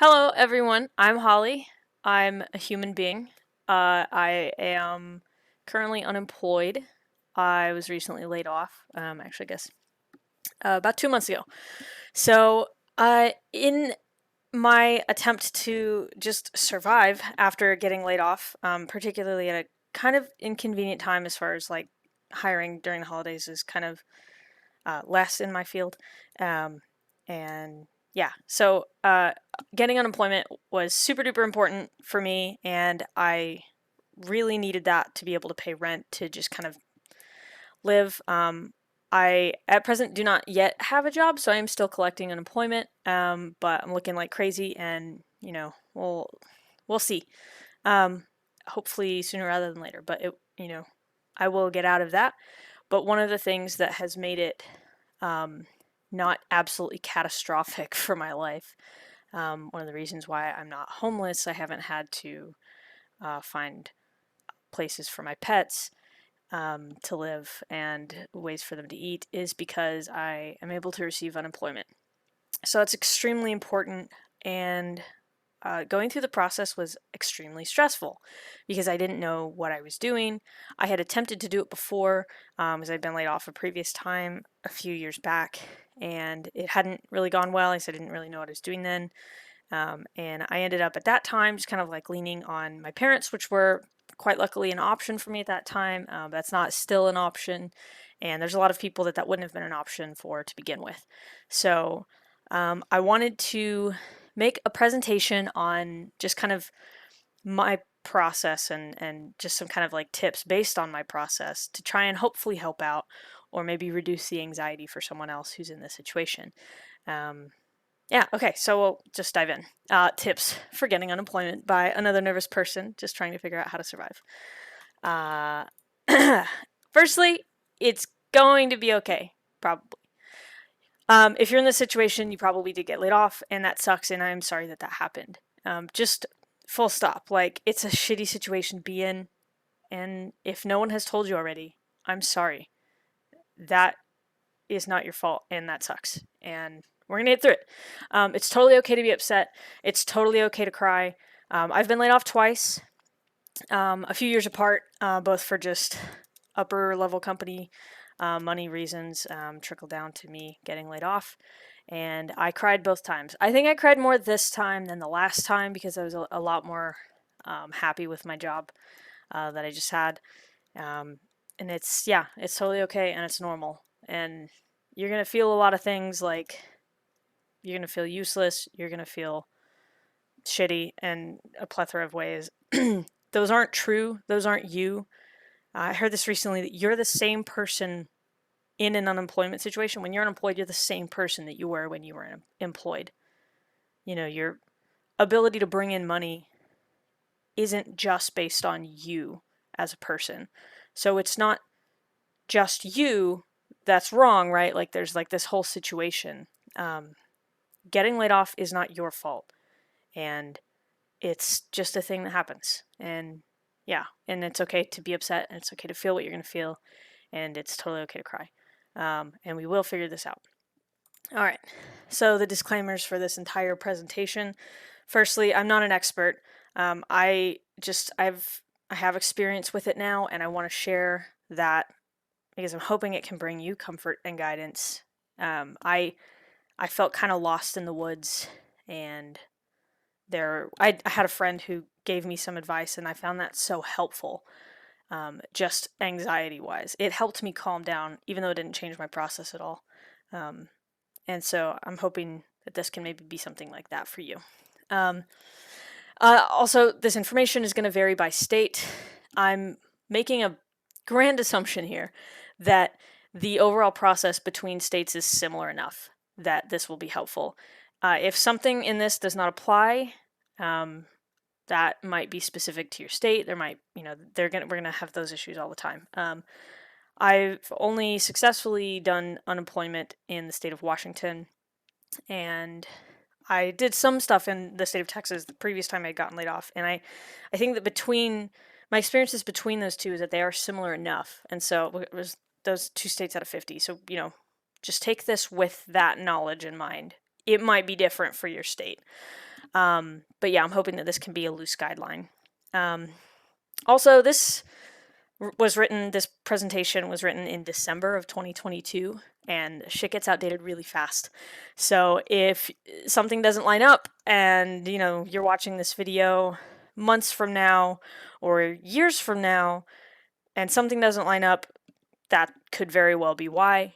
Hello, everyone. I'm Holly. I'm a human being. I am currently unemployed. I was recently laid off, actually, I guess about 2 months ago. So, in my attempt to just survive after getting laid off, particularly at a kind of inconvenient time as far as like hiring during the holidays is kind of less in my field. Um, and yeah, so getting unemployment was super duper important for me, and I really needed that to be able to pay rent to just kind of live. I at present do not yet have a job, so I am still collecting unemployment. But I'm looking like crazy, and we'll see. Um, Hopefully sooner rather than later. But I will get out of that. But one of the things that has made it um, not absolutely catastrophic for my life. One of the reasons why I'm not homeless, I haven't had to find places for my pets to live and ways for them to eat, is because I am able to receive unemployment. So it's extremely important, and going through the process was extremely stressful because I didn't know what I was doing. I had attempted to do it before, as I'd been laid off a previous time a few years back, and it hadn't really gone well. I didn't really know what I was doing then. And I ended up at that time just kind of like leaning on my parents, which were quite luckily an option for me at that time. That's not still an option. And there's a lot of people that wouldn't have been an option for to begin with. So I wanted to make a presentation on just kind of my process and just some kind of like tips based on my process to try and hopefully help out or maybe reduce the anxiety for someone else who's in this situation. Um, yeah, okay, so we'll just dive in. Tips for getting unemployment by another nervous person just trying to figure out how to survive. Uh, Firstly, it's going to be okay, probably. If you're in this situation, you probably did get laid off, and that sucks, and I'm sorry that that happened. Just full stop. Like, it's a shitty situation to be in, and if no one has told you already, I'm sorry. That is not your fault, and that sucks. And we're gonna get through it. It's totally okay to be upset. It's totally okay to cry. I've been laid off twice, a few years apart, both for just upper level company money reasons, trickle down to me getting laid off. And I cried both times. I think I cried more this time than the last time because I was a lot more happy with my job that I just had. Um, and yeah, it's totally okay and it's normal. And you're going to feel a lot of things like you're going to feel useless, you're going to feel shitty in a plethora of ways. Those aren't true, those aren't you. I heard this recently that you're the same person in an unemployment situation. When you're unemployed, you're the same person that you were when you were employed. Your ability to bring in money isn't just based on you as a person. So it's not just you that's wrong, right? Like there's like this whole situation. Um, Getting laid off is not your fault, and it's just a thing that happens. And yeah, and it's okay to be upset, and it's okay to feel what you're gonna feel, and it's totally okay to cry. And we will figure this out. All right. So the disclaimers for this entire presentation. Firstly, I'm not an expert. I have experience with it now, and I want to share that because I'm hoping it can bring you comfort and guidance. I felt kind of lost in the woods, and I had a friend who gave me some advice, and I found that so helpful. Just anxiety wise, it helped me calm down, even though it didn't change my process at all. Um, and so I'm hoping that this can maybe be something like that for you. Um, Also, this information is going to vary by state. I'm making a grand assumption here that the overall process between states is similar enough that this will be helpful. If something in this does not apply, um, that might be specific to your state. There might, we're gonna have those issues all the time. I've only successfully done unemployment in the state of Washington, and I did some stuff in the state of Texas the previous time I had gotten laid off, and I think that between my experiences between those two is that they are similar enough, and so it was those two states out of 50. So just take this with that knowledge in mind. It might be different for your state. But yeah, I'm hoping that this can be a loose guideline. Also, this presentation was written in December of 2022, and shit gets outdated really fast. So if something doesn't line up and, you're watching this video months from now or years from now and something doesn't line up, that could very well be why.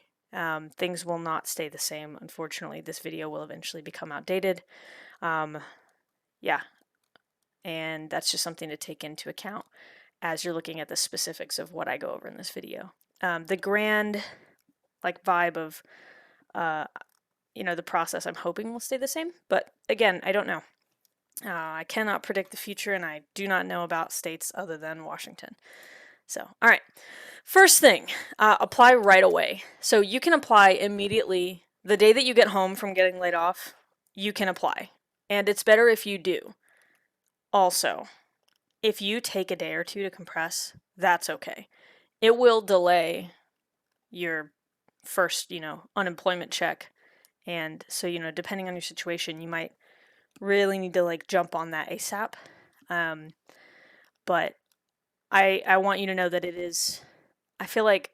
Things will not stay the same, unfortunately. This video will eventually become outdated. Yeah, and that's just something to take into account as you're looking at the specifics of what I go over in this video. The grand vibe of the process, I'm hoping will stay the same, but again, I don't know. I cannot predict the future, and I do not know about states other than Washington. So, all right. First thing, apply right away. So you can apply immediately the day that you get home from getting laid off. You can apply, and it's better if you do. Also, if you take a day or two to compress, that's okay. It will delay your first, unemployment check. And so, depending on your situation, you might really need to jump on that ASAP. But I want you to know that it is, I feel like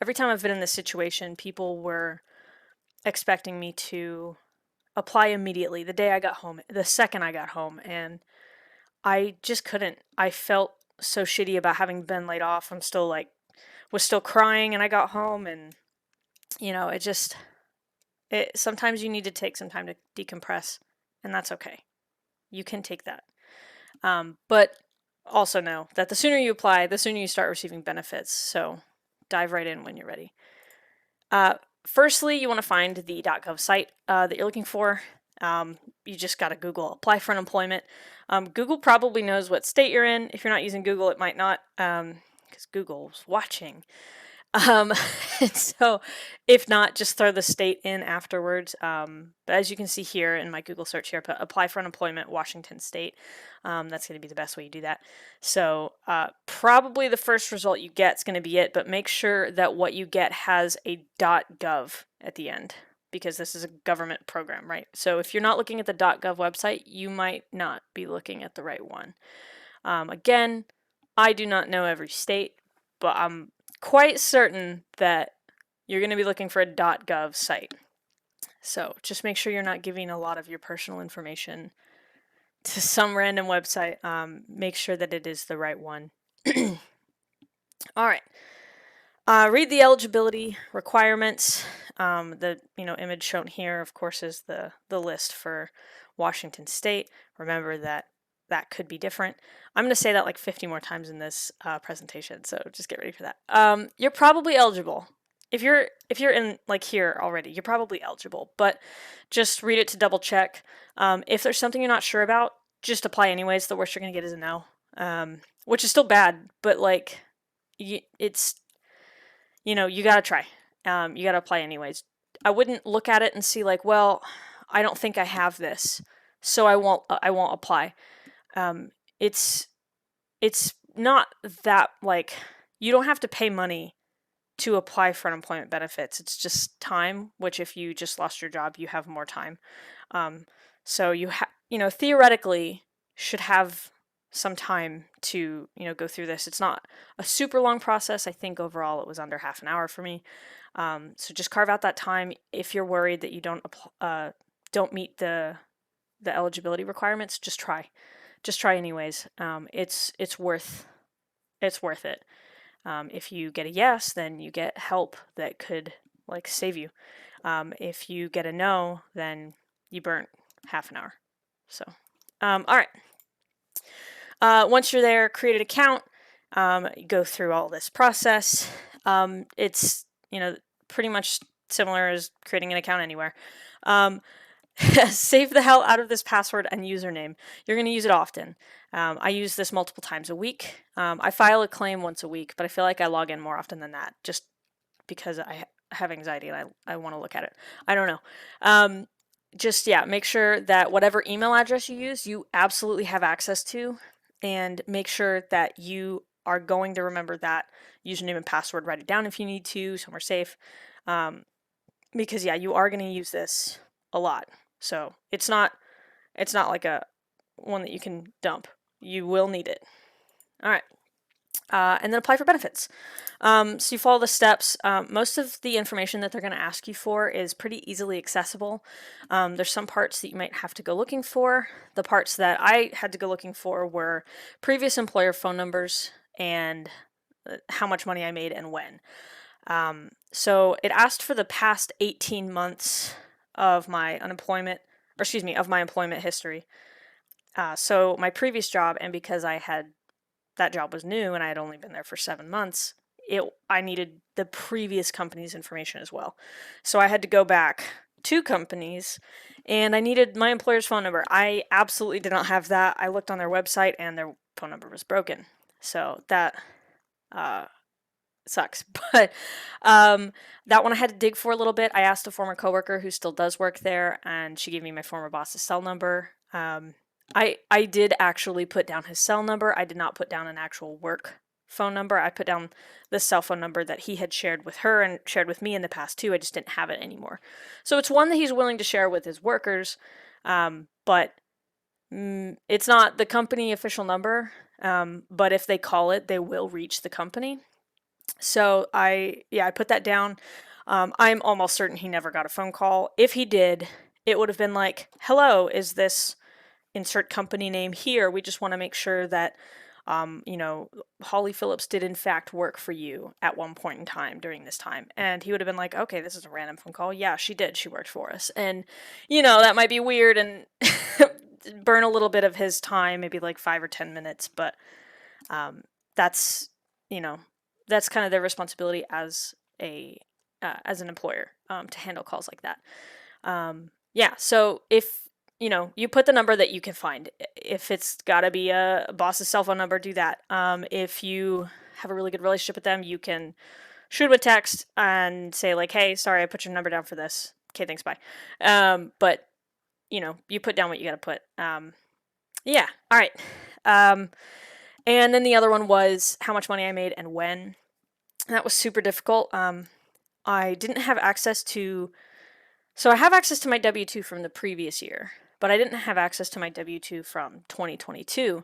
every time I've been in this situation, people were expecting me to apply immediately the day I got home, the second I got home, and I just couldn't. I felt so shitty about having been laid off. I'm still was still crying, and I got home, and sometimes you need to take some time to decompress, and that's okay. You can take that. But also know that the sooner you apply, the sooner you start receiving benefits. So dive right in when you're ready. Firstly, you want to find the .gov site that you're looking for. You just got to Google apply for unemployment. Google probably knows what state you're in. If you're not using Google, it might not, because Google's watching. So if not, just throw the state in afterwards. But as you can see here in my Google search here, put apply for unemployment, Washington State. That's going to be the best way you do that. So probably the first result you get is going to be it, but make sure that what you get has a .gov at the end, because this is a government program, right? So if you're not looking at the .gov website, you might not be looking at the right one. Again, I do not know every state, but I'm quite certain that you're going to be looking for a .gov site. So just make sure you're not giving a lot of your personal information to some random website. Make sure that it is the right one. All right. Read the eligibility requirements. The image shown here, of course, is the list for Washington State. Remember that could be different. I'm going to say that like 50 more times in this presentation, so just get ready for that. You're probably eligible. If you're in here already, you're probably eligible, but just read it to double check. If there's something you're not sure about, just apply anyways. The worst you're going to get is a no, which is still bad, but it's, you got to try. You got to apply anyways. I wouldn't look at it and see well, I don't think I have this, so I won't apply. It's not that you don't have to pay money to apply for unemployment benefits. It's just time, which if you just lost your job, you have more time. So you theoretically should have some time to, go through this. It's not a super long process. I think overall it was under half an hour for me. So just carve out that time. If you're worried that you don't meet the eligibility requirements, just try anyways. It's worth it. If you get a yes, then you get help that could save you. If you get a no, then you burnt half an hour. So, all right. Once you're there, create an account. Go through all this process. It's pretty much similar as creating an account anywhere. Save the hell out of this password and username. You're going to use it often. I use this multiple times a week. I file a claim once a week, but I feel like I log in more often than that just because I have anxiety and I want to look at it. I don't know. Make sure that whatever email address you use, you absolutely have access to, and make sure that you are going to remember that username and password. Write it down if you need to, somewhere safe. Because you are going to use this a lot. So it's not It's not like a one that you can dump. You will need it. All right. And then apply for benefits. So you follow the steps. Most of the information that they're going to ask you for is pretty easily accessible. There's some parts that you might have to go looking for. The parts that I had to go looking for were previous employer phone numbers and how much money I made and when. So it asked for the past 18 months of my unemployment, or excuse me, of my employment history. So my previous job, and because that job was new and I had only been there for 7 months, I needed the previous company's information as well. So I had to go back 2 companies and I needed my employer's phone number. I absolutely did not have that. I looked on their website and their phone number was broken. So that sucks. But that one I had to dig for a little bit. I asked a former coworker who still does work there, and she gave me my former boss's cell number. I did actually put down his cell number. I did not put down an actual work phone number. I put down the cell phone number that he had shared with her and shared with me in the past too. I just didn't have it anymore. So it's one that he's willing to share with his workers, but it's not the company official number. But if they call it, they will reach the company. So I put that down. I'm almost certain he never got a phone call. If he did, it would have been like, "Hello, is this insert company name here? We just want to make sure that Holly Phillips did in fact work for you at one point in time during this time." And he would have been like, "Okay, this is a random phone call. Yeah, she did. She worked for us." And that might be weird and burn a little bit of his time, maybe like 5 or 10 minutes, but that's you know that's kind of their responsibility as an employer, to handle calls like that. Yeah, so if you put the number that you can find. If it's got to be a boss's cell phone number, do that. If you have a really good relationship with them, you can shoot them a text and say like, "Hey, sorry, I put your number down for this. Okay, thanks, bye." But you put down what you got to put. Yeah, all right. And then the other one was how much money I made and when. That was super difficult. I didn't have access to. So I have access to my W-2 from the previous year, but I didn't have access to my W-2 from 2022.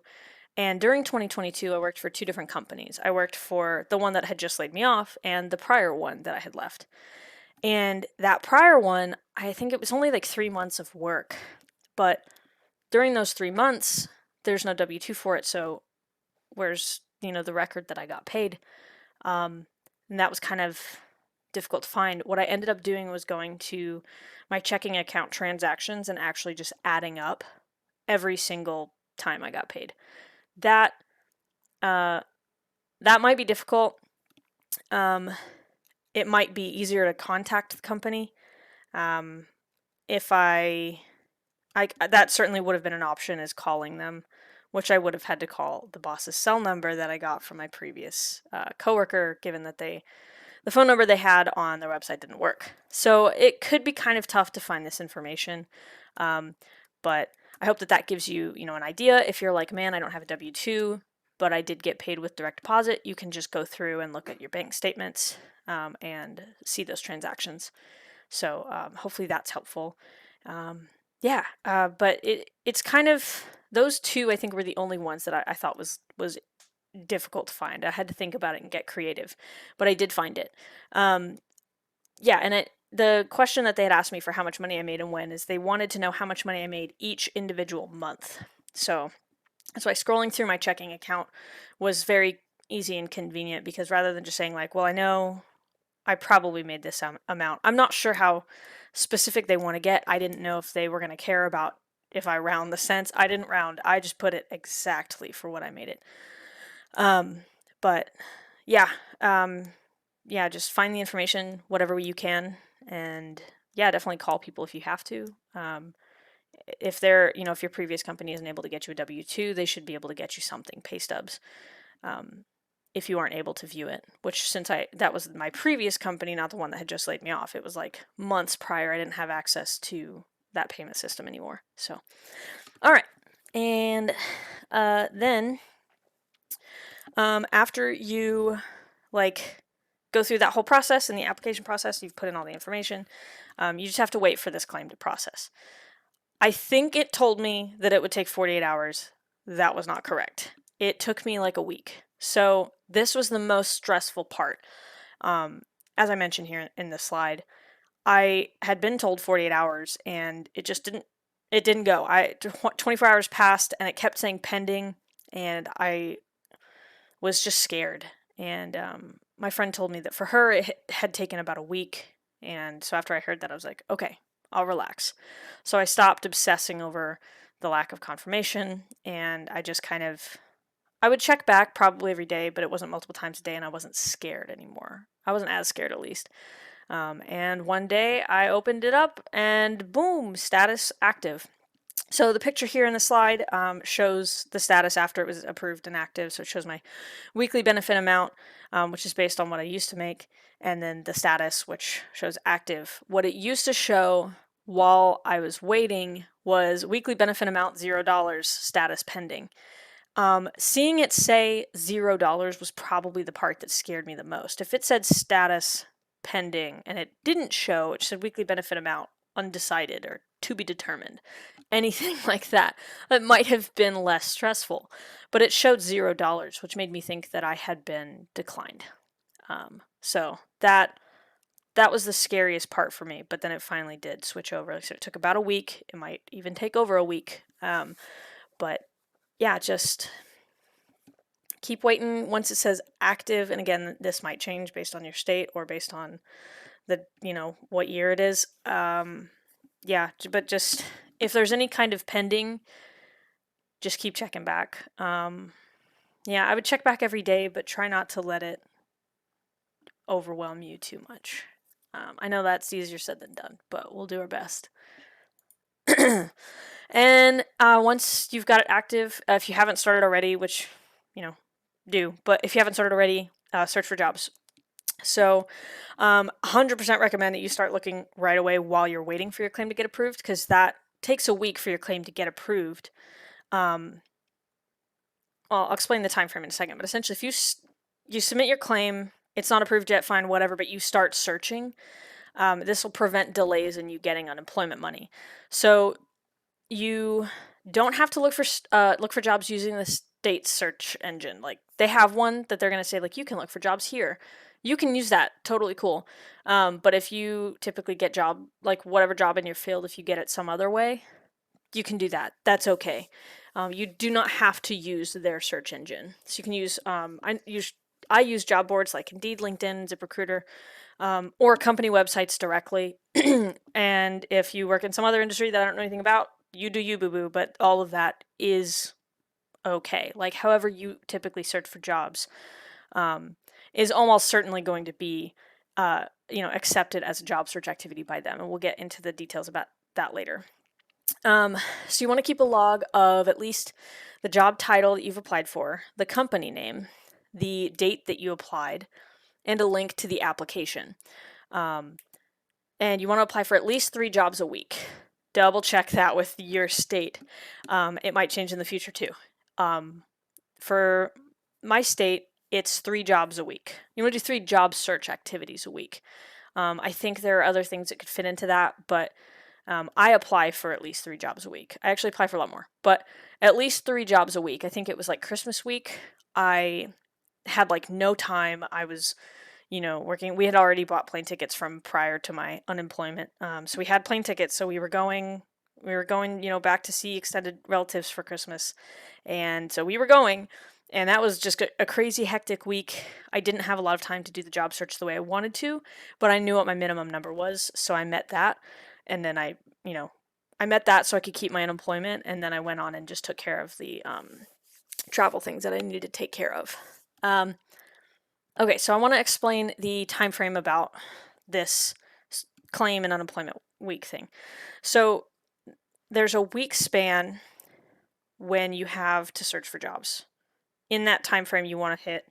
And during 2022, I worked for 2 different companies. I worked for the one that had just laid me off and the prior one that I had left. And that prior one, I think it was only like 3 months of work. But during those 3 months, there's no W-2 for it. So where's, the record that I got paid? And that was kind of difficult to find. What I ended up doing was going to my checking account transactions and actually just adding up every single time I got paid. That might be difficult. It might be easier to contact the company. If I that certainly would have been an option, is calling them, which I would have had to call the boss's cell number that I got from my previous coworker, given that the phone number they had on their website didn't work. So it could be kind of tough to find this information, but I hope that gives you, an idea. If you're like, man, I don't have a W-2, but I did get paid with direct deposit, you can just go through and look at your bank statements and see those transactions. So hopefully that's helpful. But it's kind of, those 2 I think were the only ones that I thought was difficult to find. I had to think about it and get creative, but I did find it. And the question that they had asked me for how much money I made and when is they wanted to know how much money I made each individual month. So that's why scrolling through my checking account was very easy and convenient, because rather than just saying like, well, I know I probably made this amount. I'm not sure how specific they want to get. I didn't know if they were going to care about if I round the cents. I didn't round. I just put it exactly for what I made it. But yeah, just find the information, whatever you can, and definitely call people if you have to. If if your previous company isn't able to get you a W-2, they should be able to get you something, pay stubs, if you aren't able to view it, which since that was my previous company, not the one that had just laid me off, it was like months prior, I didn't have access to that payment system anymore. So, all right. And then after you go through that whole process, in the application process, you've put in all the information, you just have to wait for this claim to process. I think it told me that it would take 48 hours. That was not correct. It took me like a week. So this was the most stressful part. Um, as I mentioned here in the slide, I had been told 48 hours and it didn't go. 24 hours passed and it kept saying pending, and I was just scared. And my friend told me that for her it had taken about a week. And so after I heard that, I was like, okay, I'll relax. So I stopped obsessing over the lack of confirmation, and I just kind of I would check back probably every day, but it wasn't multiple times a day, and I wasn't scared anymore. I wasn't as scared, at least. And one day I opened it up, and boom, status active. So the picture here in the slide shows the status after it was approved and active. So it shows my weekly benefit amount, which is based on what I used to make, and then the status, which shows active. What it used to show while I was waiting was weekly benefit amount $0, status pending. Seeing it say $0 was probably the part that scared me the most. If it said status pending and it didn't show, it said weekly benefit amount undecided or to be determined, anything like that, it might have been less stressful. But it showed $0, which made me think that I had been declined. So that was the scariest part for me. But then it finally did switch over. So it took about a week. It might even take over a week. But yeah, just keep waiting once it says active. And again, this might change based on your state or based on the what year it is. Yeah, but just if there's any kind of pending, just keep checking back. Yeah, I would check back every day, but try not to let it overwhelm you too much. I know that's easier said than done, but we'll do our best. And once you've got it active, if you haven't started already, which do, but if you haven't started already, search for jobs. So 100% recommend that you start looking right away while you're waiting for your claim to get approved, because that takes a week for your claim to get approved. Well, I'll explain the time frame in a second, but essentially if you submit your claim, it's not approved yet, fine, whatever, but you start searching, this will prevent delays in you getting unemployment money. So you don't have to look for jobs using the state search engine. Like, they have one that they're going to say, like, you can look for jobs here. You can use that, totally cool. But if you typically get whatever job in your field, if you get it some other way, you can do that. That's okay. You do not have to use their search engine. So you can use I use job boards like Indeed, LinkedIn, ZipRecruiter, or company websites directly. And if you work in some other industry that I don't know anything about, you do you, boo boo. But all of that is okay. Like, however you typically search for jobs is almost certainly going to be accepted as a job search activity by them, and we'll get into the details about that later. So you want to keep a log of at least the job title that you've applied for, the company name, the date that you applied, and a link to the application. And you want to apply for at least 3 jobs a week. Double check that with your state. It might change in the future too. For my state, it's 3 jobs a week. You want to do 3 job search activities a week. I think there are other things that could fit into that, but I apply for at least 3 jobs a week. I actually apply for a lot more, but at least 3 jobs a week. I think it was like Christmas week. I had like no time. I was, working. We had already bought plane tickets from prior to my unemployment. So we had plane tickets. So we were going, back to see extended relatives for Christmas. And so we were going, and that was just a crazy hectic week. I didn't have a lot of time to do the job search the way I wanted to, but I knew what my minimum number was. So I met that. And then I met that so I could keep my unemployment. And then I went on and just took care of the travel things that I needed to take care of. Okay, so I want to explain the time frame about this claim and unemployment week thing. So there's a week span when you have to search for jobs. In that time frame, you want to hit,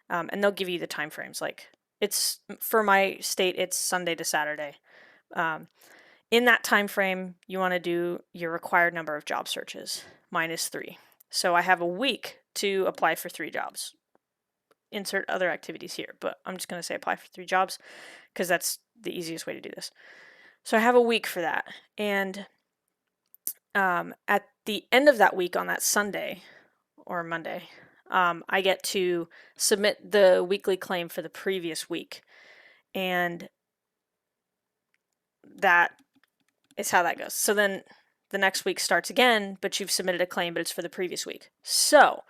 and they'll give you the time frames. Like, it's for my state, it's Sunday to Saturday. In that time frame, you want to do your required number of job searches minus 3. So I have a week to apply for 3 jobs. Insert other activities here, but I'm just going to say apply for 3 jobs because that's the easiest way to do this. So I have a week for that. And At the end of that week on that Sunday or Monday, I get to submit the weekly claim for the previous week. And that is how that goes. So then the next week starts again, but you've submitted a claim, but it's for the previous week. So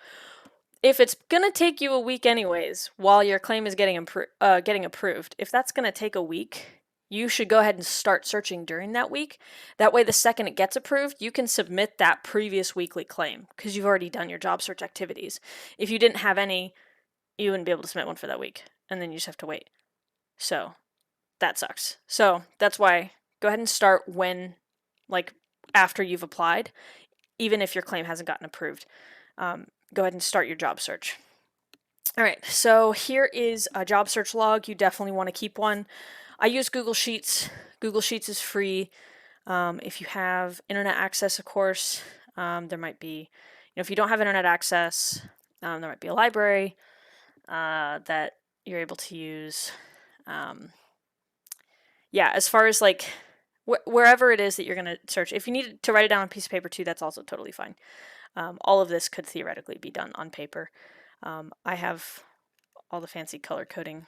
if it's gonna take you a week anyways, while your claim is getting approved, if that's gonna take a week, you should go ahead and start searching during that week. That way, the second it gets approved, you can submit that previous weekly claim because you've already done your job search activities. If you didn't have any, you wouldn't be able to submit one for that week, and then you just have to wait. So that sucks. So that's why go ahead and start when, like, after you've applied, even if your claim hasn't gotten approved. Go ahead and start your job search. All right, so here is a job search log. You definitely want to keep one. I use Google Sheets. Google Sheets is free. If you have internet access, of course, there might be, if you don't have internet access, there might be a library that you're able to use. Yeah, as far as like wherever it is that you're going to search, if you need to write it down on a piece of paper too, that's also totally fine. All of this could theoretically be done on paper. I have all the fancy color coding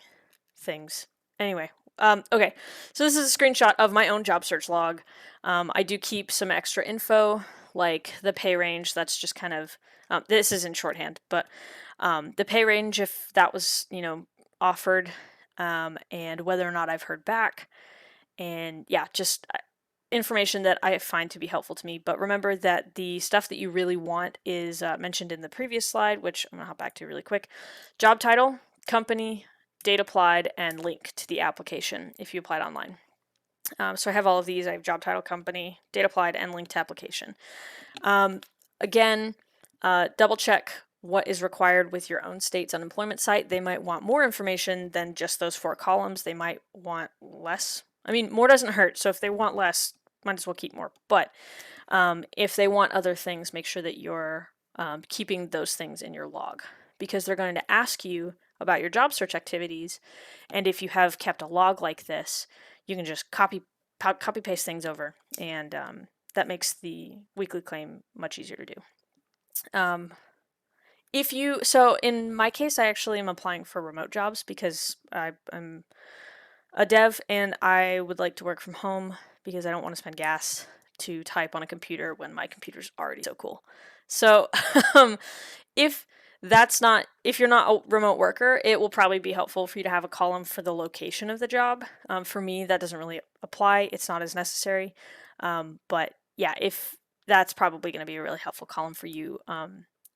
things. Anyway, okay, so this is a screenshot of my own job search log. I do keep some extra info, like the pay range. That's just kind of, this is in shorthand, but the pay range, if that was, offered, and whether or not I've heard back. And yeah, just information that I find to be helpful to me. But remember that the stuff that you really want is mentioned in the previous slide, which I'm going to hop back to really quick. Job title, company, date applied, and link to the application if you applied online. So I have all of these. I have job title, company, date applied, and link to application. Again, double check what is required with your own state's unemployment site. They might want more information than just those 4 columns. They might want less. I mean, more doesn't hurt. So if they want less, might as well keep more. But if they want other things, make sure that you're keeping those things in your log, because they're going to ask you about your job search activities. And if you have kept a log like this, you can just copy paste things over, and that makes the weekly claim much easier to do. So in my case, I actually am applying for remote jobs because I'm a dev and I would like to work from home because I don't want to spend gas to type on a computer when my computer's already so cool. So if you're not a remote worker, it will probably be helpful for you to have a column for the location of the job. For me, that doesn't really apply. It's not as necessary. But yeah, if that's probably going to be a really helpful column for you.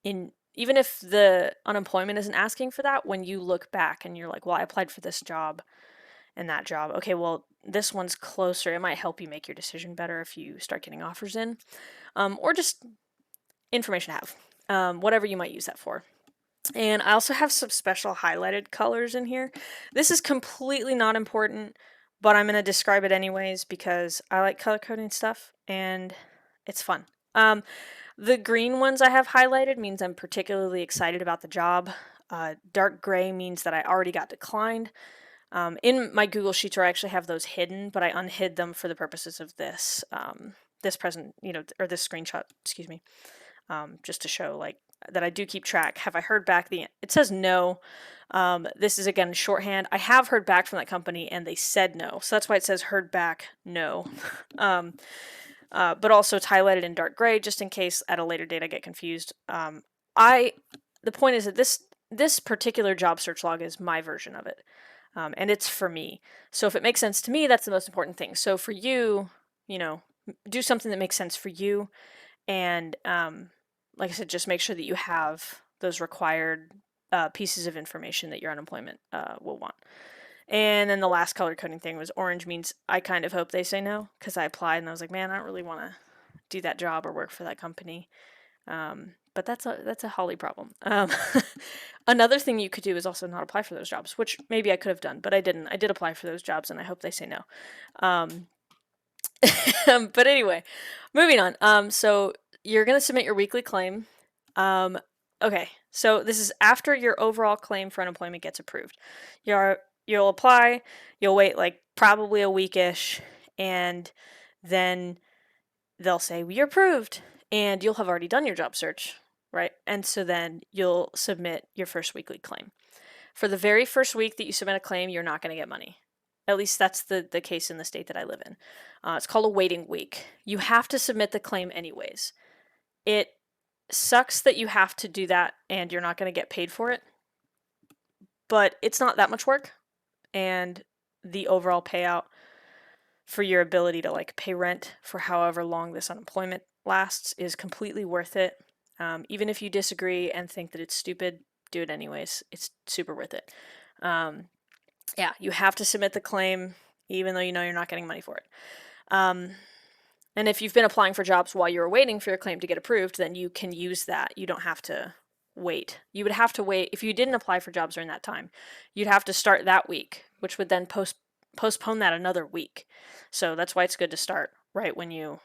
Even if the unemployment isn't asking for that, when you look back and you're like, well, I applied for this job and that job. Okay, well, this one's closer. It might help you make your decision better if you start getting offers in, or just information to have, whatever you might use that for. And I also have some special highlighted colors in here. This is completely not important, but I'm going to describe it anyways because I like color coding stuff and it's fun. The green ones I have highlighted means I'm particularly excited about the job. Dark gray means that I already got declined. In my Google Sheets, where I actually have those hidden, but I unhid them for the purposes of this this screenshot, excuse me, just to show like that I do keep track. Have I heard back? It says no. This is again shorthand. I have heard back from that company and they said no, so that's why it says heard back no. But also it's highlighted in dark gray just in case at a later date I get confused. The point is that this particular job search log is my version of it, and it's for me. So if it makes sense to me, that's the most important thing. So for you, do something that makes sense for you, and like I said, just make sure that you have those required pieces of information that your unemployment will want. And then the last color coding thing was orange means I kind of hope they say no, because I applied and I was like, man, I don't really want to do that job or work for that company. But that's a Holly problem. Another thing you could do is also not apply for those jobs, which maybe I could have done, but I didn't. I did apply for those jobs and I hope they say no. But anyway, moving on. So you're going to submit your weekly claim. Okay, so this is after your overall claim for unemployment gets approved. You'll apply, you'll wait like probably a weekish, and then they'll say, "You're approved," and you'll have already done your job search, right? And so then you'll submit your first weekly claim. For the very first week that you submit a claim, you're not going to get money. At least that's the case in the state that I live in. It's called a waiting week. You have to submit the claim anyways. It sucks that you have to do that and you're not going to get paid for it, but it's not that much work, and the overall payout for your ability to like pay rent for however long this unemployment lasts is completely worth it. Even if you disagree and think that it's stupid, do it anyways. It's super worth it. Yeah, you have to submit the claim even though you know you're not getting money for it. And if you've been applying for jobs while you're waiting for your claim to get approved, then you can use that. You don't have to wait. You would have to wait if you didn't apply for jobs during that time. You'd have to start that week, which would then postpone that another week. So that's why it's good to start right when you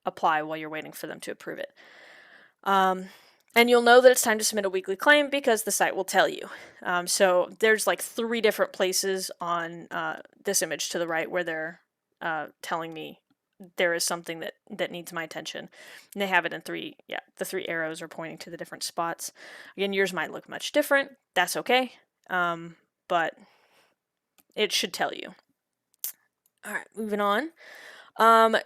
apply while you're waiting for them to approve it. And you'll know that it's time to submit a weekly claim because the site will tell you. So there's like 3 different places on this image to the right where they're telling me there is something that needs my attention. And they have it in 3, the 3 arrows are pointing to the different spots. Again, yours might look much different. That's okay. But it should tell you. All right, moving on.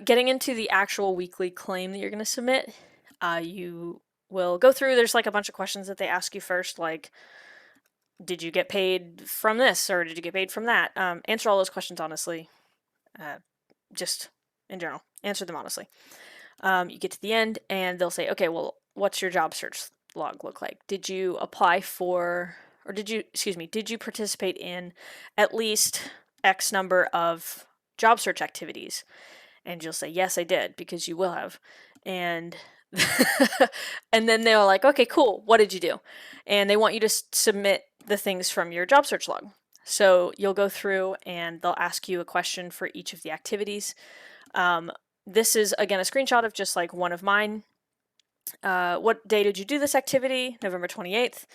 Getting into the actual weekly claim that you're going to submit, you will go through, there's like a bunch of questions that they ask you first, like, did you get paid from this or did you get paid from that? Answer all those questions honestly. Just in general, answer them honestly. You get to the end and they'll say, okay, well, what's your job search log look like? Did you apply for, or did you participate in at least X number of job search activities? And you'll say, yes, I did, because you will have. And and then they're like, okay, cool, what did you do? And they want you to submit the things from your job search log. So you'll go through and they'll ask you a question for each of the activities. This is, again, a screenshot of just like one of mine. What day did you do this activity? November 28th.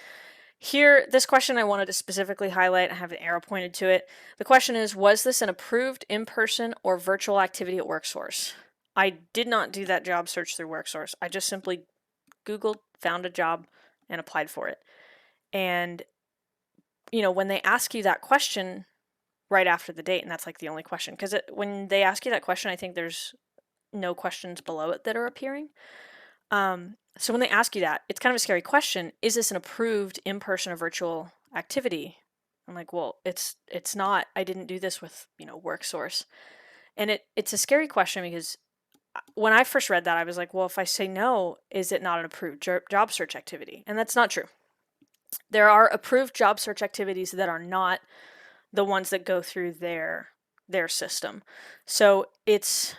Here, this question I wanted to specifically highlight. I have an arrow pointed to it. The question is, was this an approved in-person or virtual activity at WorkSource? I did not do that job search through WorkSource. I just simply Googled, found a job, and applied for it. And, when they ask you that question right after the date, and that's like the only question, because when they ask you that question, I think there's no questions below it that are appearing. So when they ask you that, it's kind of a scary question. Is this an approved in-person or virtual activity? I'm like, well, it's not. I didn't do this with, WorkSource. And it's a scary question because when I first read that, I was like, well, if I say no, is it not an approved job search activity? And that's not true. There are approved job search activities that are not the ones that go through their system. So it's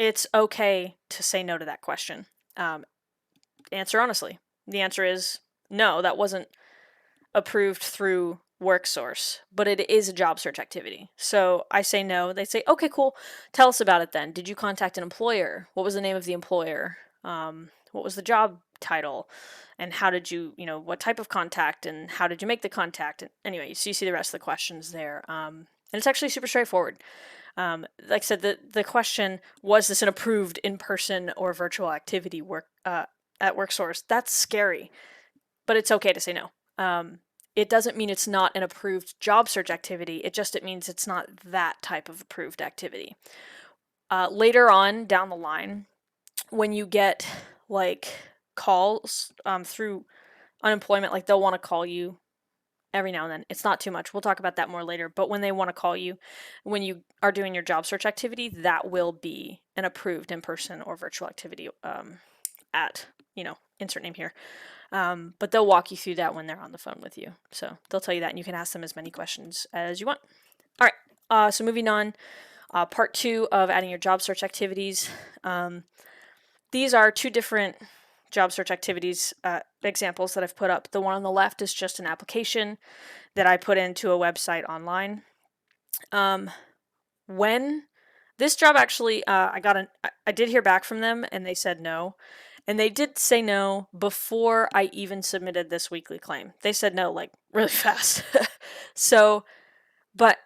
okay to say no to that question. Answer honestly. The answer is no, that wasn't approved through WorkSource, but it is a job search activity. So I say no. They say, okay, cool. Tell us about it then. Did you contact an employer? What was the name of the employer? What was the job title? And how did you, what type of contact and how did you make the contact? And anyway, so you see the rest of the questions there. And it's actually super straightforward. Like I said, the question, was this an approved in-person or virtual activity at WorkSource? That's scary, but it's okay to say no. It doesn't mean it's not an approved job search activity. It means it's not that type of approved activity. Later on down the line, when you get like calls through unemployment, like they'll want to call you every now and then. It's not too much. We'll talk about that more later. But when they want to call you, when you are doing your job search activity, that will be an approved in-person or virtual activity at, insert name here. But they'll walk you through that when they're on the phone with you. So they'll tell you that, and you can ask them as many questions as you want. All right, so moving on, part 2 of adding your job search activities. These are 2 different job search activities examples that I've put up. The one on the left is just an application that I put into a website online. When this job actually, I did hear back from them, and they said no. And they did say no before I even submitted this weekly claim. They said no, like, really fast. So, but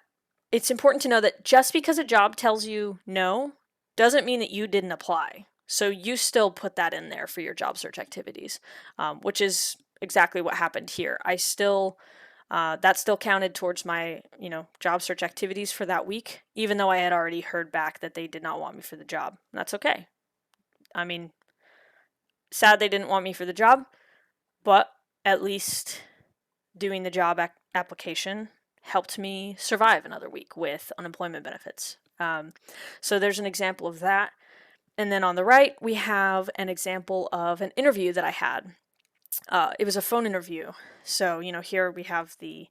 it's important to know that just because a job tells you no doesn't mean that you didn't apply. So you still put that in there for your job search activities, which is exactly what happened here. I still that still counted towards my, job search activities for that week, even though I had already heard back that they did not want me for the job. And that's okay. I mean, sad they didn't want me for the job, but at least doing the job application helped me survive another week with unemployment benefits. So there's an example of that. And then on the right, we have an example of an interview that I had. It was a phone interview. So, here we have the,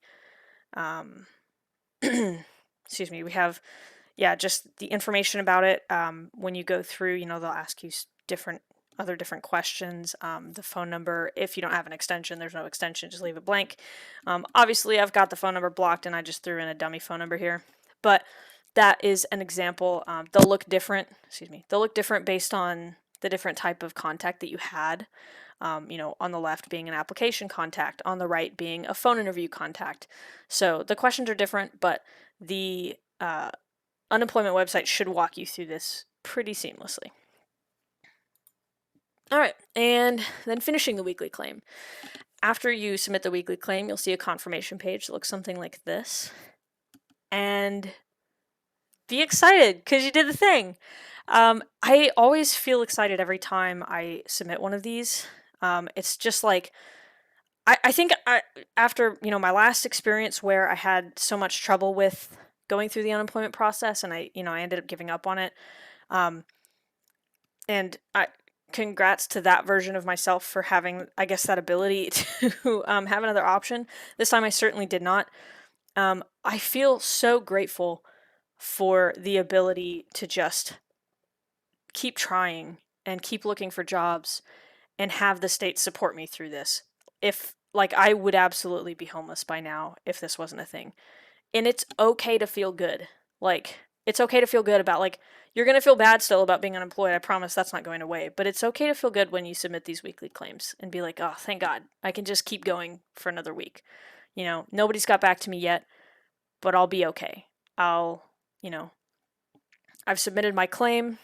excuse me, we have, just the information about it. When you go through, they'll ask you different questions. The phone number, if you don't have an extension, there's no extension, just leave it blank. Obviously, I've got the phone number blocked and I just threw in a dummy phone number here. But that is an example. They'll look different, they'll look different based on the different type of contact that you had. On the left being an application contact, on the right being a phone interview contact. So the questions are different, but the unemployment website should walk you through this pretty seamlessly. All right, and then finishing the weekly claim. After you submit the weekly claim, you'll see a confirmation page that looks something like this. And be excited because you did the thing. I always feel excited every time I submit one of these. It's just like, I think after, my last experience where I had so much trouble with going through the unemployment process and I ended up giving up on it. And congrats to that version of myself for having, I guess, that ability to have another option. This time I certainly did not. I feel so grateful for the ability to just keep trying and keep looking for jobs and have the state support me through this. I would absolutely be homeless by now if this wasn't a thing. And it's okay to feel good. It's okay to feel good about, you're going to feel bad still about being unemployed. I promise that's not going away. But it's okay to feel good when you submit these weekly claims and be like, oh, thank God, I can just keep going for another week. Nobody's got back to me yet, but I'll be okay. I've submitted my claim.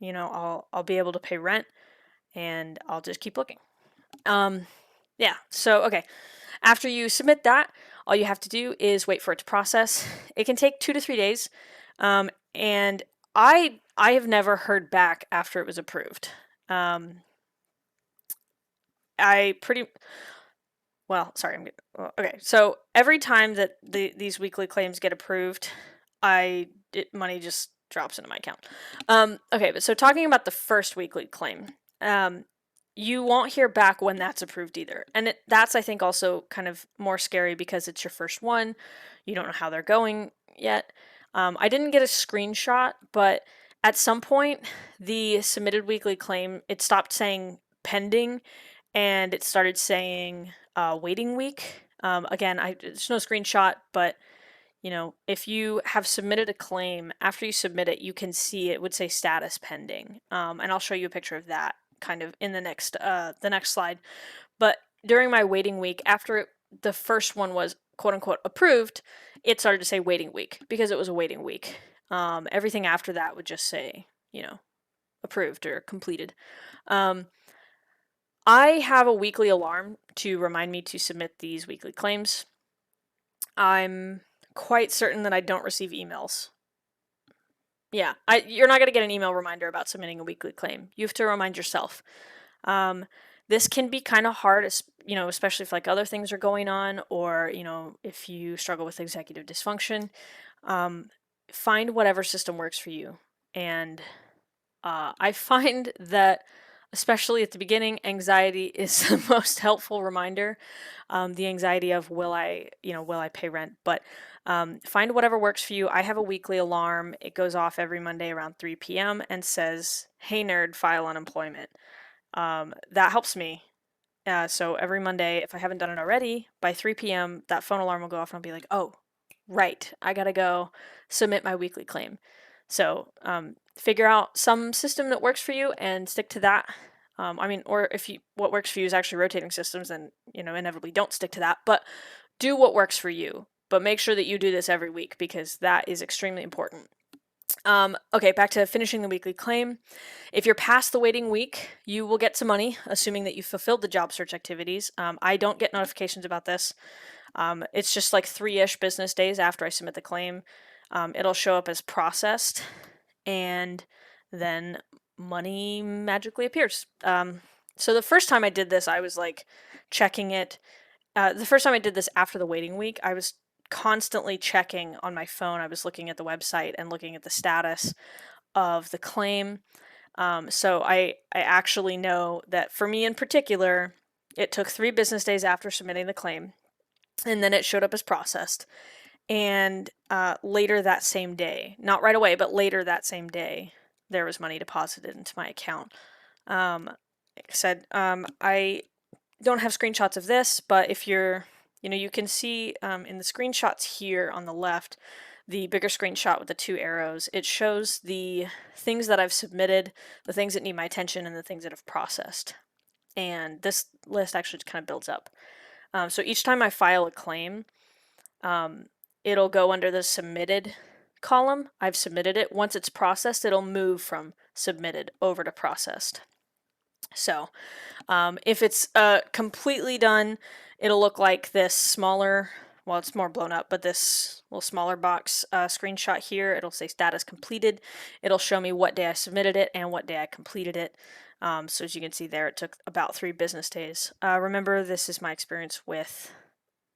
I'll be able to pay rent and I'll just keep looking. So, okay. After you submit that, all you have to do is wait for it to process. It can take 2 to 3 days. And I have never heard back after it was approved. Okay. So every time that these weekly claims get approved, money just drops into my account. Okay, but so talking about the first weekly claim, you won't hear back when that's approved either. And that's, I think, also kind of more scary because it's your first one. You don't know how they're going yet. I didn't get a screenshot, but at some point, the submitted weekly claim, it stopped saying pending and it started saying waiting week. Again, there's no screenshot, but if you have submitted a claim, after you submit it, you can see it would say status pending. And I'll show you a picture of that kind of in the next slide. But during my waiting week, after the first one was quote unquote approved, it started to say waiting week because it was a waiting week. Everything after that would just say, approved or completed. I have a weekly alarm to remind me to submit these weekly claims. I'm quite certain that I don't receive emails. Yeah, you're not going to get an email reminder about submitting a weekly claim. You have to remind yourself. This can be kind of hard, especially if other things are going on or, if you struggle with executive dysfunction. Find whatever system works for you. And I find that, especially at the beginning, anxiety is the most helpful reminder. The anxiety of will I pay rent? But find whatever works for you. I have a weekly alarm. It goes off every Monday around 3 p.m. and says, "Hey nerd, file unemployment." That helps me. So every Monday, if I haven't done it already, by 3 p.m. that phone alarm will go off and I'll be like, "Oh, right, I gotta go submit my weekly claim." So figure out some system that works for you and stick to that. Or if what works for you is actually rotating systems, then inevitably don't stick to that. But do what works for you. But make sure that you do this every week because that is extremely important. Okay, back to finishing the weekly claim. If you're past the waiting week, you will get some money, assuming that you fulfilled the job search activities. I don't get notifications about this. It's just like 3-ish business days after I submit the claim. It'll show up as processed, and then money magically appears. So the first time I did this, I was like checking it. The first time I did this after the waiting week, I was constantly checking on my phone. I was looking at the website and looking at the status of the claim. So I actually know that for me in particular, it took 3 business days after submitting the claim, and then it showed up as processed. And later that same day, not right away, but later that same day, there was money deposited into my account. Like I said, I don't have screenshots of this, but if you're, you can see in the screenshots here on the left, the bigger screenshot with the 2 arrows, it shows the things that I've submitted, the things that need my attention, and the things that have processed. And this list actually kind of builds up. So each time I file a claim, it'll go under the submitted column. I've submitted it. Once it's processed, it'll move from submitted over to processed. So if it's completely done, it'll look like this smaller, well, it's more blown up, but this little smaller box screenshot here, it'll say status completed. It'll show me what day I submitted it and what day I completed it. So as you can see there, it took about 3 business days. Remember, this is my experience with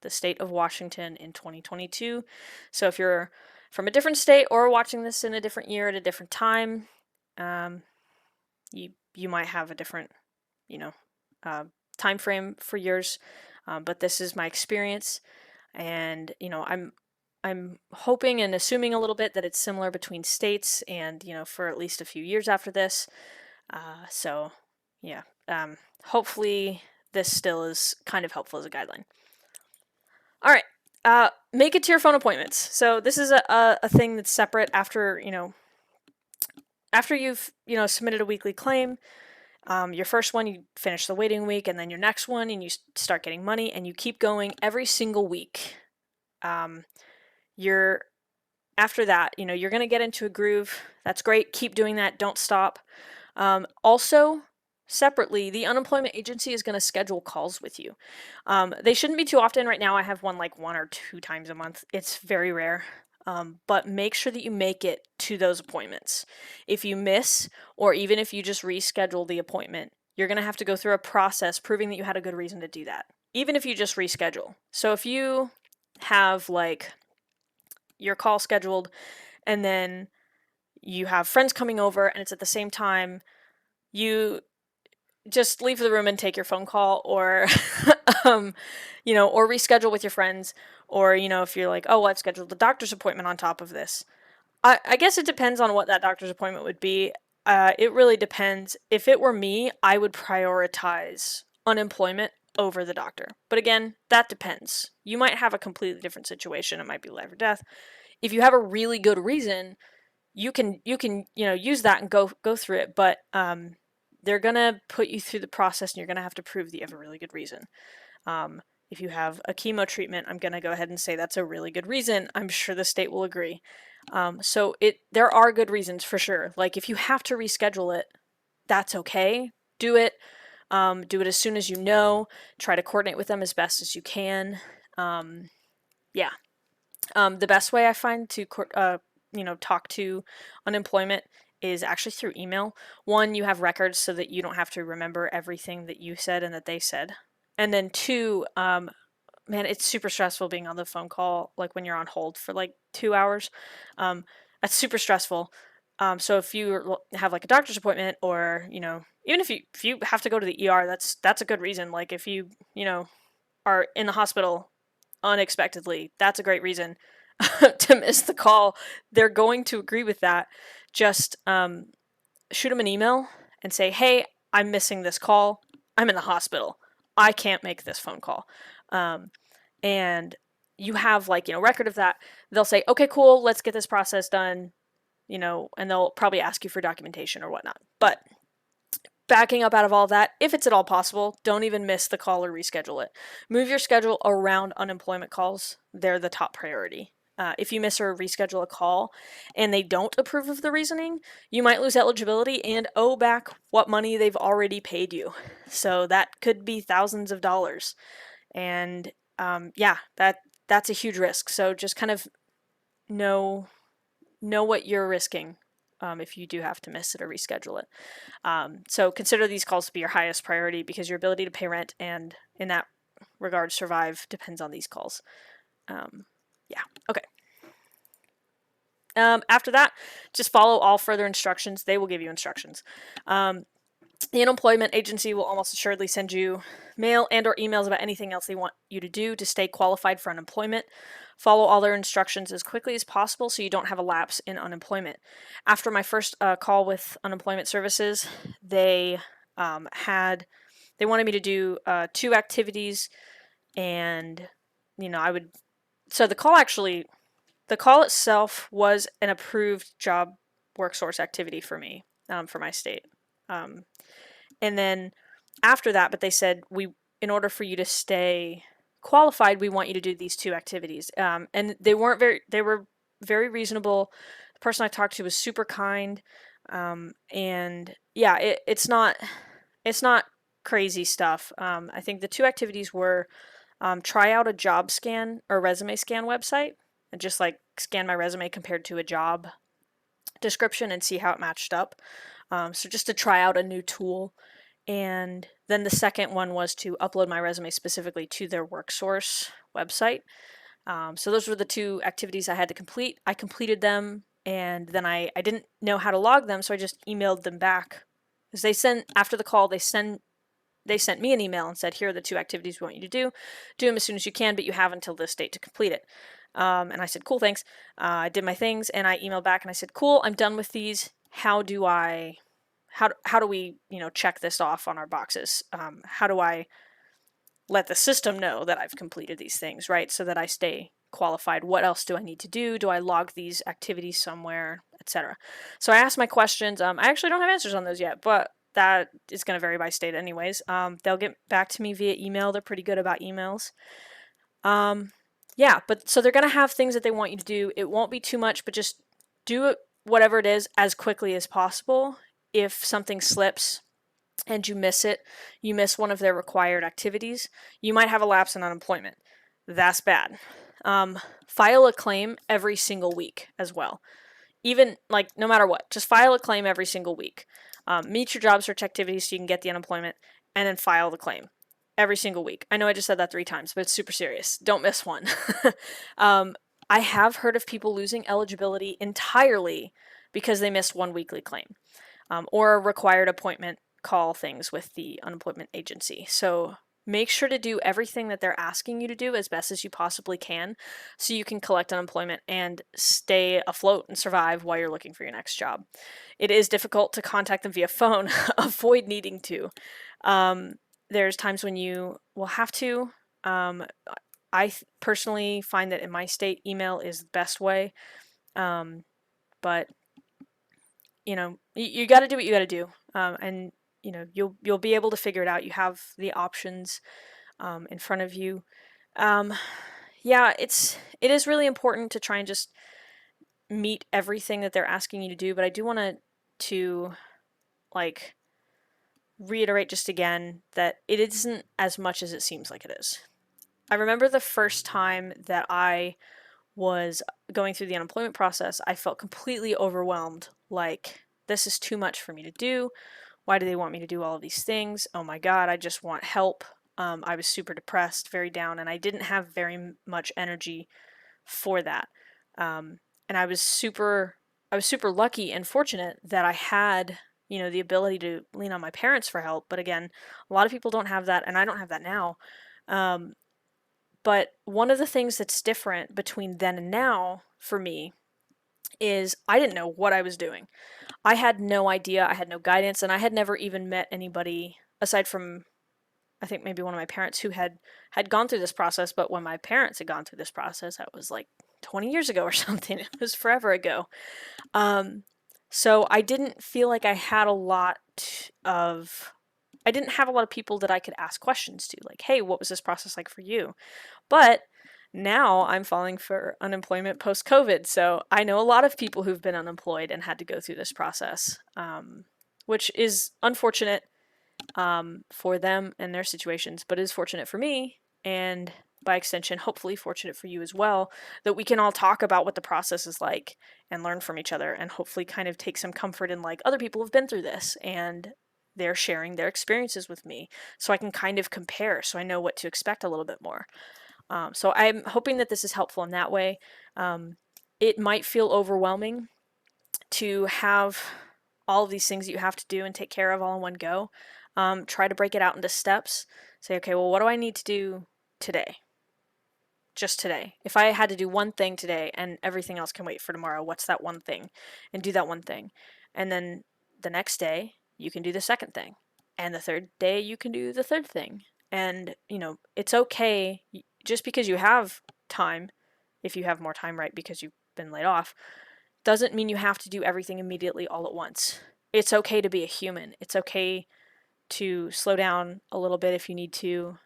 the state of Washington in 2022. So if you're from a different state or watching this in a different year at a different time, you might have a different, time frame for yours. But this is my experience, and I'm hoping and assuming a little bit that it's similar between states, and for at least a few years after this. So yeah, hopefully this still is kind of helpful as a guideline. All right, make it to your phone appointments. So this is a thing that's separate after after you've submitted a weekly claim. Your first one, you finish the waiting week, and then your next one, and you start getting money, and you keep going every single week. You're after that, you're going to get into a groove. That's great. Keep doing that. Don't stop. Also, separately, the unemployment agency is going to schedule calls with you. They shouldn't be too often. Right now, I have one like 1 or 2 times a month. It's very rare. But make sure that you make it to those appointments. If you miss, or even if you just reschedule the appointment, you're going to have to go through a process proving that you had a good reason to do that, even if you just reschedule. So if you have like your call scheduled, and then you have friends coming over and it's at the same time, you just leave the room and take your phone call, or or reschedule with your friends, or if you're like, oh, well, I've scheduled the doctor's appointment on top of this. I guess it depends on what that doctor's appointment would be. It really depends. If it were me, I would prioritize unemployment over the doctor. But again, that depends. You might have a completely different situation. It might be life or death. If you have a really good reason, you can use that and go through it. But they're gonna put you through the process, and you're gonna have to prove that you have a really good reason. If you have a chemo treatment, I'm gonna go ahead and say that's a really good reason. I'm sure the state will agree. So there are good reasons for sure. Like if you have to reschedule it, that's okay. Do it. Do it as soon as you know. Try to coordinate with them as best as you can. Yeah. The best way I find to talk to unemployment is actually through email. One, you have records so that you don't have to remember everything that you said and that they said. And then 2, man, it's super stressful being on the phone call, like when you're on hold for like 2 hours. That's super stressful. So if you have like a doctor's appointment, or even if you have to go to the ER, that's a good reason. Like if you are in the hospital unexpectedly, that's a great reason to miss the call. They're going to agree with that. Just shoot them an email and say, hey, I'm missing this call. I'm in the hospital. I can't make this phone call. And you have record of that. They'll say, okay, cool, let's get this process done, and they'll probably ask you for documentation or whatnot. But backing up out of all of that, if it's at all possible, don't even miss the call or reschedule it. Move your schedule around unemployment calls. They're the top priority. if you miss or reschedule a call and they don't approve of the reasoning, you might lose eligibility and owe back what money they've already paid you. So that could be thousands of dollars. And yeah, that's a huge risk. So just kind of know what you're risking if you do have to miss it or reschedule it. So consider these calls to be your highest priority because your ability to pay rent and in that regard survive depends on these calls. Yeah, okay. After that, just follow all further instructions. They will give you instructions. The unemployment agency will almost assuredly send you mail and or emails about anything else they want you to do to stay qualified for unemployment. Follow all their instructions as quickly as possible so you don't have a lapse in unemployment. After my first call with unemployment services, they wanted me to do 2 activities, and I would. So the call itself was an approved job work source activity for me, for my state. And then after that, but they said, in order for you to stay qualified, we want you to do these 2 activities. And they were very reasonable. The person I talked to was super kind. And yeah, it's not crazy stuff. I think the 2 activities were try out a job scan or resume scan website and just like scan my resume compared to a job description and see how it matched up. So just to try out a new tool. And then the second one was to upload my resume specifically to their WorkSource website. So those were the 2 activities I had to complete. I completed them, and then I didn't know how to log them, so I just emailed them back. Because after the call, they sent me an email and said, here are the 2 activities we want you to do. Do them as soon as you can, but you have until this date to complete it. And I said, cool, thanks. I did my things, and I emailed back and I said, cool, I'm done with these. How do we, check this off on our boxes? How do I let the system know that I've completed these things, right? So that I stay qualified. What else do I need to do? Do I log these activities somewhere, etc.? So I asked my questions. I actually don't have answers on those yet, but that is going to vary by state anyways. They'll get back to me via email. They're pretty good about emails. Yeah, but so they're going to have things that they want you to do. It won't be too much, but just do it, whatever it is, as quickly as possible. If something slips and you miss one of their required activities, you might have a lapse in unemployment. That's bad. File a claim every single week as well. Even, like, no matter what, just file a claim every single week. Meet your job search activities so you can get the unemployment, and then file the claim every single week. I know I just said that 3 times, but it's super serious. Don't miss one. I have heard of people losing eligibility entirely because they missed one weekly claim, or a required appointment call things with the unemployment agency. So make sure to do everything that they're asking you to do as best as you possibly can so you can collect unemployment and stay afloat and survive while you're looking for your next job. It is difficult to contact them via phone. Avoid needing to. There's times when you will have to. I personally find that in my state, email is the best way. But you got to do what you got to do, and you'll be able to figure it out. You have the options in front of you. Yeah, it is really important to try and just meet everything that they're asking you to do. But I do want to like reiterate just again that it isn't as much as it seems like it is. I remember the first time that I was going through the unemployment process, I felt completely overwhelmed. Like, this is too much for me to do. Why do they want me to do all of these things? Oh my God, I just want help. I was super depressed, very down, and I didn't have very much energy for that. And I was super lucky and fortunate that I had, the ability to lean on my parents for help. But again, a lot of people don't have that, and I don't have that now. But one of the things that's different between then and now for me is I didn't know what I was doing. I had no idea. I had no guidance, and I had never even met anybody aside from, I think, maybe one of my parents who had gone through this process. But when my parents had gone through this process, that was like 20 years ago or something. It was forever ago. So I didn't feel like I didn't have a lot of people that I could ask questions to, like, hey, what was this process like for you? But Now I'm filing for unemployment post COVID. So I know a lot of people who've been unemployed and had to go through this process, which is unfortunate for them and their situations, but is fortunate for me, and by extension, hopefully fortunate for you as well, that we can all talk about what the process is like and learn from each other, and hopefully kind of take some comfort in like other people have been through this and they're sharing their experiences with me, so I can kind of compare, so I know what to expect a little bit more. So I'm hoping that this is helpful in that way. It might feel overwhelming to have all of these things that you have to do and take care of all in one go. Try to break it out into steps. Say, okay, well, what do I need to do today? Just today. If I had to do one thing today and everything else can wait for tomorrow, what's that one thing? And do that one thing. And then the next day, you can do the second thing. And the third day, you can do the third thing. And, it's okay just because you have time, if you have more time, right, because you've been laid off, doesn't mean you have to do everything immediately all at once. It's okay to be a human. It's okay to slow down a little bit if you need to.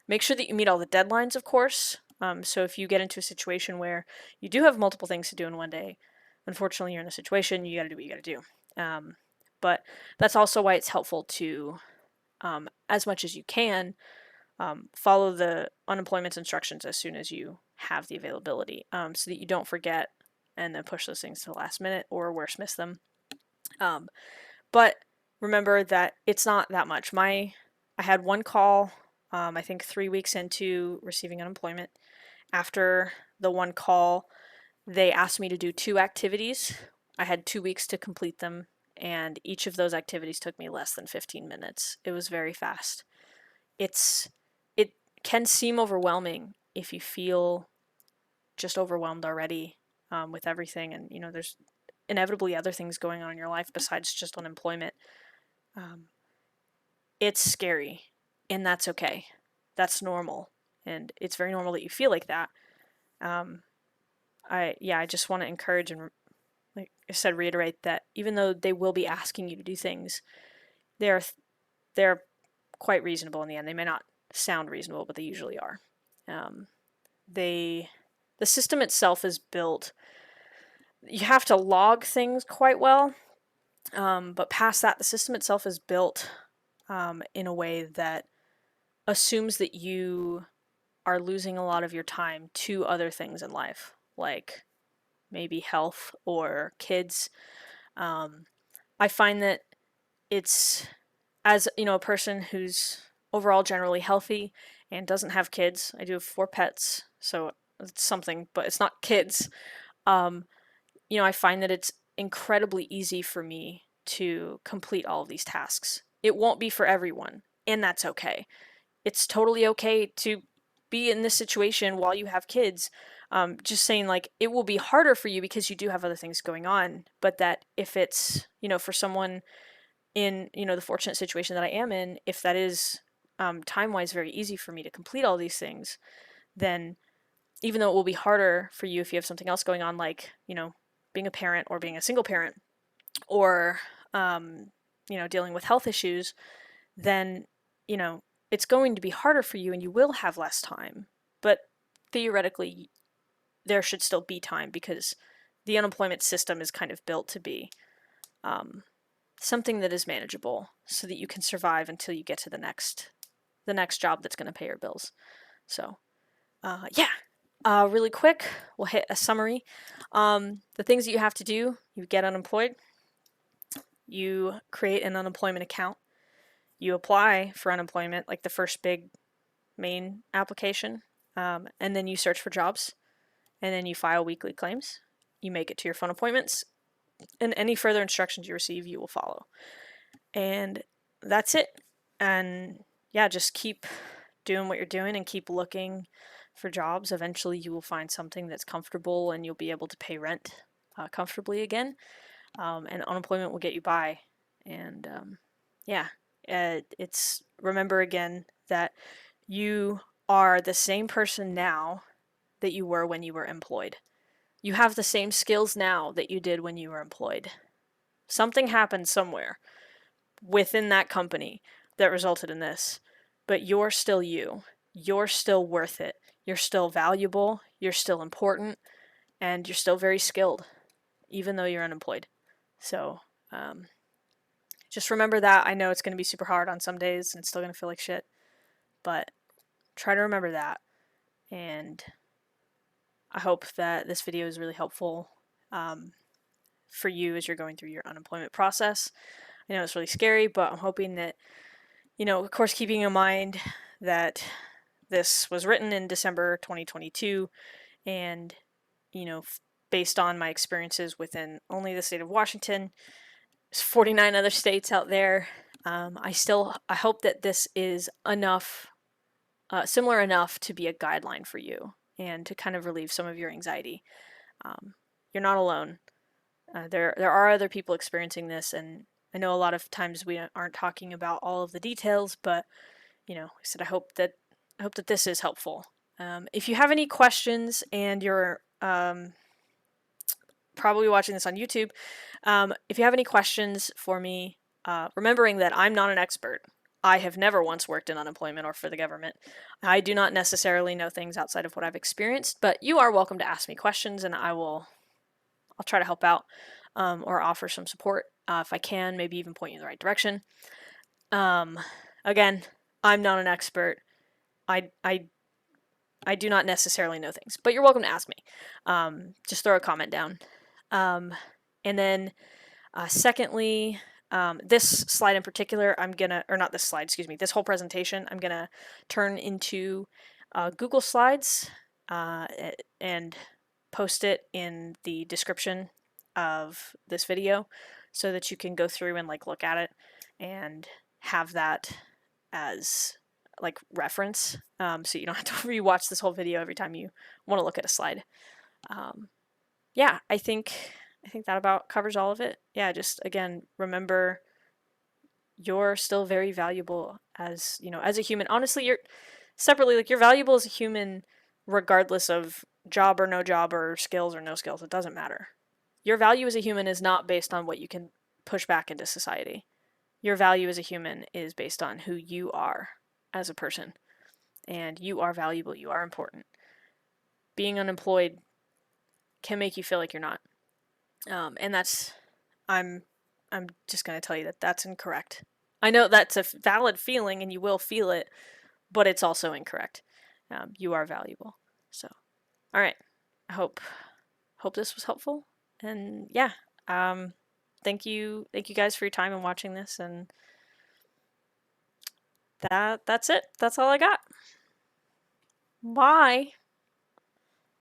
Make sure that you meet all the deadlines, of course. So if you get into a situation where you do have multiple things to do in one day, unfortunately, you're in a situation, you got to do what you got to do. But that's also why it's helpful to, as much as you can, follow the unemployment instructions as soon as you have the availability, so that you don't forget and then push those things to the last minute or worse, miss them. But remember that it's not that much. I had one call, I think 3 weeks into receiving unemployment. After the one call, they asked me to do 2 activities. I had 2 weeks to complete them, and each of those activities took me less than 15 minutes. It was very fast. It can seem overwhelming if you feel just overwhelmed already, with everything, and there's inevitably other things going on in your life besides just unemployment. It's scary, and that's okay. That's normal, and it's very normal that you feel like that. I just want to encourage and, like I said, reiterate that even though they will be asking you to do things, they're they're quite reasonable in the end. They may not sound reasonable, but they usually are. The system itself is built. You have to log things quite well, but past that, the system itself is built in a way that assumes that you are losing a lot of your time to other things in life, like maybe health or kids. I find that it's, as a person who's overall generally healthy and doesn't have kids. I do have 4 pets, so it's something, but it's not kids. I find that it's incredibly easy for me to complete all of these tasks. It won't be for everyone, and that's okay. It's totally okay to be in this situation while you have kids. Just saying, like, it will be harder for you because you do have other things going on, but that if it's, for someone in, the fortunate situation that I am in, if that is time-wise very easy for me to complete all these things, then even though it will be harder for you if you have something else going on, like, being a parent or being a single parent, or, dealing with health issues, then, it's going to be harder for you and you will have less time. But theoretically, there should still be time because the unemployment system is kind of built to be something that is manageable so that you can survive until you get to the next job that's going to pay your bills. So, really quick, we'll hit a summary. The things that you have to do: you get unemployed, you create an unemployment account, you apply for unemployment, like the first big main application, and then you search for jobs, and then you file weekly claims. You make it to your phone appointments, and any further instructions you receive, you will follow. And that's it. And yeah, just keep doing what you're doing and keep looking for jobs. Eventually, you will find something that's comfortable and you'll be able to pay rent comfortably again. And unemployment will get you by. And it's remember again that you are the same person now that you were when you were employed. You have the same skills now that you did when you were employed. Something happened somewhere within that company that resulted in this, but you're still you. You're still worth it. you're still valuable, you're still important, and you're still very skilled, even though you're unemployed. So just remember that. I know it's going to be super hard on some days and it's still going to feel like shit, but try to remember that. And I hope that this video is really helpful for you as you're going through your unemployment process. I know it's really scary, but I'm hoping that, of course, keeping in mind that this was written in December 2022 and, based on my experiences within only the state of Washington, there's 49 other states out there. I hope that this is enough, similar enough to be a guideline for you and to kind of relieve some of your anxiety. You're not alone. There are other people experiencing this, and I know a lot of times we aren't talking about all of the details, but I said I hope that this is helpful. If you have any questions and you're probably watching this on YouTube, if you have any questions for me, remembering that I'm not an expert. I have never once worked in unemployment or for the government. I do not necessarily know things outside of what I've experienced, but you are welcome to ask me questions, and I'll try to help out or offer some support if I can, maybe even point you in the right direction. Again, I'm not an expert. I do not necessarily know things, but you're welcome to ask me. Just throw a comment down. And then secondly, this slide in particular, this whole presentation, I'm gonna turn into Google Slides and post it in the description of this video so that you can go through and look at it and have that as reference, so you don't have to rewatch this whole video every time you want to look at a slide. Yeah, I think that about covers all of it. Yeah, just again, remember you're still very valuable as a human. Honestly, you're separately, you're valuable as a human regardless of job or no job or skills or no skills. It doesn't matter. Your value as a human is not based on what you can push back into society. Your value as a human is based on who you are as a person. And you are valuable, you are important. Being unemployed can make you feel like you're not. And I'm just going to tell you that that's incorrect. I know that's a valid feeling and you will feel it, but it's also incorrect. You are valuable. So, all right. I hope this was helpful. And yeah, thank you guys for your time and watching this. And that's it. That's all I got. Bye.